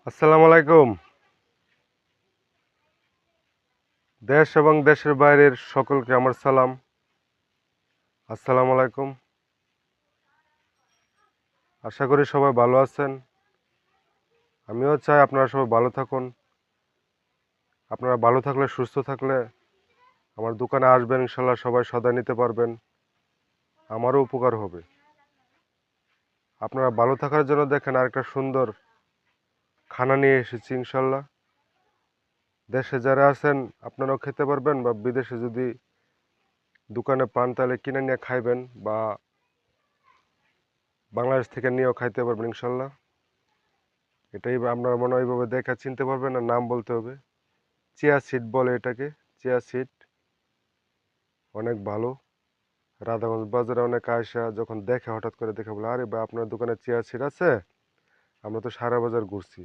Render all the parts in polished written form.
আসসালামু আলাইকুম। দেশ এবং দেশের বাইরের সকলকে আমার সালাম। আসসালামু আলাইকুম। আশা করি সবাই ভালো আছেন। আমিও চাই আপনারা সবাই ভালো থাকুন। আপনারা ভালো থাকলে, সুস্থ থাকলে আমার দোকানে আসবেন, ইনশাল্লাহ সবাই সদা নিতে পারবেন। আমারও উপকার হবে। আপনারা ভালো থাকার জন্য দেখেন আরেকটা সুন্দর খানা নিয়ে এসেছি ইনশাল্লাহ। দেশে যারা আছেন আপনারাও খেতে পারবেন, বা বিদেশে যদি দোকানে পান তাহলে কিনে নিয়ে খাইবেন, বা বাংলাদেশ থেকে নিয়েও খাইতে পারবেন ইনশাল্লাহ। এটাই আপনারা মনে হয় এইভাবে দেখে চিনতে পারবেন, না নাম বলতে হবে। চিয়া সিড বলে এটাকে, চিয়া সিড। অনেক ভালো। রাধাগঞ্জ বাজারে অনেক আয়সা যখন দেখে, হঠাৎ করে দেখে বলে, আরে ভাই আপনার দোকানে চিয়া সিড আছে, আমরা তো সারা বাজার ঘুরছি।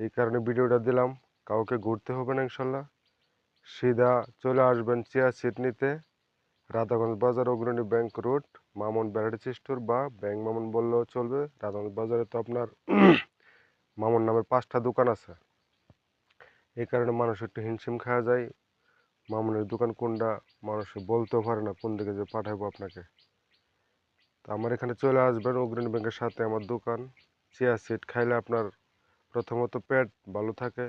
এই কারণে ভিডিওটা দিলাম। কাউকে ঘুরতে হবে না ইনশাল্লাহ, সিধা চলে আসবেন চিয়া সিড নিতে। রাধাগঞ্জ বাজার, অগ্রণী bank road, Mamun variety store, বা ব্যাংক মামুন বললেও চলবে। রাধাগঞ্জ বাজারে তো আপনার মামুন নামের 5টা দোকান আছে। এই কারণে মানুষ একটু হিমশিম খাওয়া যায়। মামুনের দোকান কোনটা মানুষ বলতেও পারে না, কোন দিকে যে পাঠাবো আপনাকে। তো আমার এখানে চলে আসবেন, অগ্রণী ব্যাংকের সাথে আমার দোকান। চিয়া সিড খাইলে আপনার প্রথমত পেট ভালো থাকে,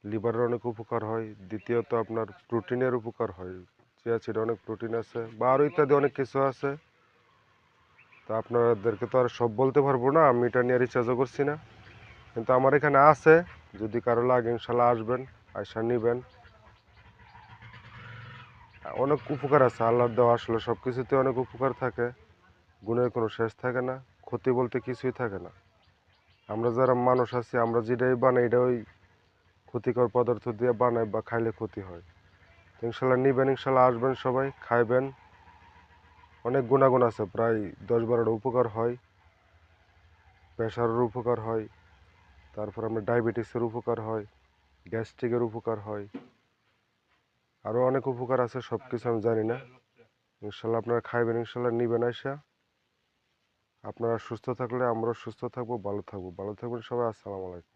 লিভারের অনেক উপকার হয়। দ্বিতীয়ত আপনার প্রোটিনের উপকার হয়। চিয়া সিডে অনেক প্রোটিন আছে, বা আরও ইত্যাদি অনেক কিছু আছে। তো আপনাদেরকে তো আর সব বলতে পারবো না, আমি এটা নিয়ে রিচার্জও করছি না, কিন্তু আমার এখানে আছে। যদি কারো লাগে ইনশাল্লাহ আসবেন, আয়সা নিবেন। অনেক উপকার আছে আল্লাহর দেওয়া, আসলে সব কিছুতে অনেক উপকার থাকে। গুণের কোনো শেষ থাকে না, ক্ষতি বলতে কিছুই থাকে না। আমরা যারা মানুষ আছি, আমরা যেটাই বানাই এটা ওই ক্ষতিকর পদার্থ দিয়ে বানাই, বা খাইলে ক্ষতি হয়। ইনশাল্লাহ নিবেন, ইনশাল্লাহ আসবেন, সবাই খাইবেন। অনেক গুণাগুণ আছে, প্রায় 10-12টা উপকার হয়। প্রেশারের উপকার হয়, তারপর আমরা ডায়াবেটিসের উপকার হয়, গ্যাস্ট্রিকের উপকার হয়, আরও অনেক উপকার আছে। সব কিছু আমি জানি না। ইনশাল্লাহ আপনারা খাইবেন, ইনশাল্লাহ নিবেন আইসা। আপনারা সুস্থ থাকলে আমরাও সুস্থ থাকবো, ভালো থাকবো। ভালো থাকবেন সবাই। আসসালামু আলাইকুম।